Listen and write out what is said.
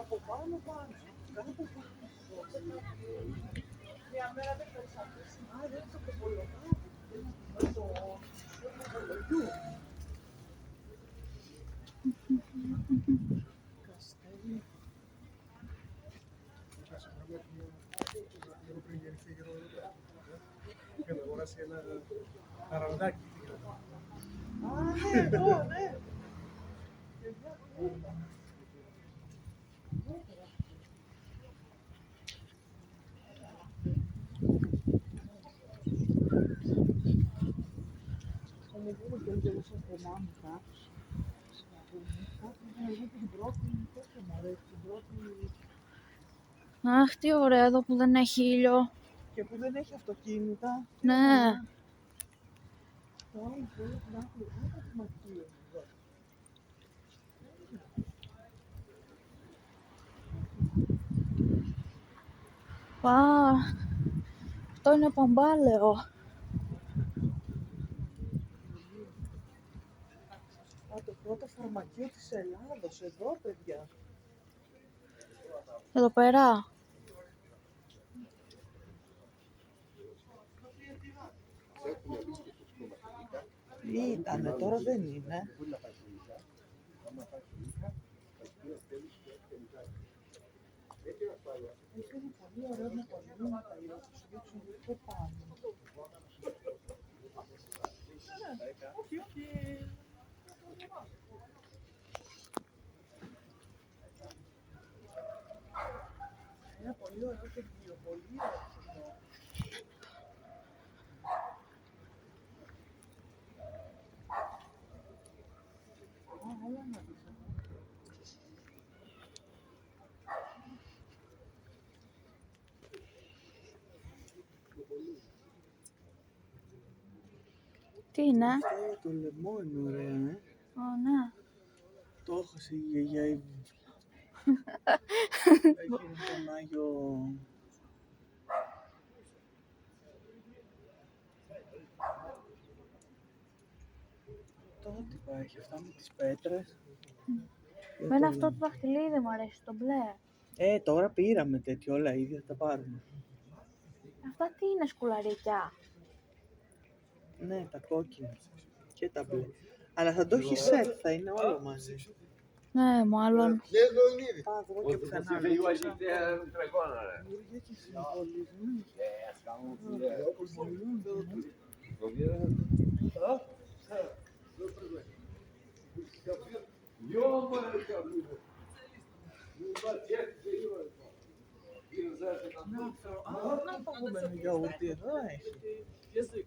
Από πάνω πάνω. Κάτω από μια μέρα δεν θα ξαφνίσει. Α, δεν θα το κολοκάκι. Το κολογιού. Καστέλι. Λίγο πριν γεννηθεί και είχα αγοράσει ένα αραντάκι. Α, ναι, εδώ, ναι. Θα με βγούμε και λίγο σαν θεμάμαι κάπως. Κάτι να δω την πρώτη, τέτοιο μου αρέσει, την πρώτη. Αχ, τι ωραία εδώ που δεν έχει ήλιο. Και που δεν έχει αυτοκίνητα. Ναι. Το άλλο που έχει να έχει, δεν έχει μακρύ. Πα, αυτό είναι παμπάλαιο. Α, το πρώτο φαρμακείο της Ελλάδος, εδώ, παιδιά. Εδώ πέρα. Ήτανε, τώρα δεν είναι. Έχει ένα πολύ ωραίο με παλιούματα, οι όσοι δείξουν πιο πάνω. Ένα πολύ ωραίο τεχνείο, πολύ ωραίο αυτό. Α, έλα να δεις εδώ. Τι είναι. Αυτό το λαιμό είναι ωραίο, Ω, ναι. Το έχασε η γιαγιά η Έγινε τον Άγιο... Τώρα τι πάει, έχει αυτά με τις πέτρες. Μένα αυτό το δαχτυλίδι μου αρέσει, το μπλε. Τώρα πήραμε τέτοιο, όλα ίδια θα τα πάρουμε. Αυτά τι είναι, σκουλαρίκια. Ναι, τα κόκκινα και τα μπλε. Αλλά θα το έχει σετ, θα είναι όλο μαζί. Ναι, μάλλον. Πάω εγώ και πουθενά. Δημιουργία και συμβολισμούς. Να, αυτό, να φαγωμένο γιαούρτι εδώ έχει.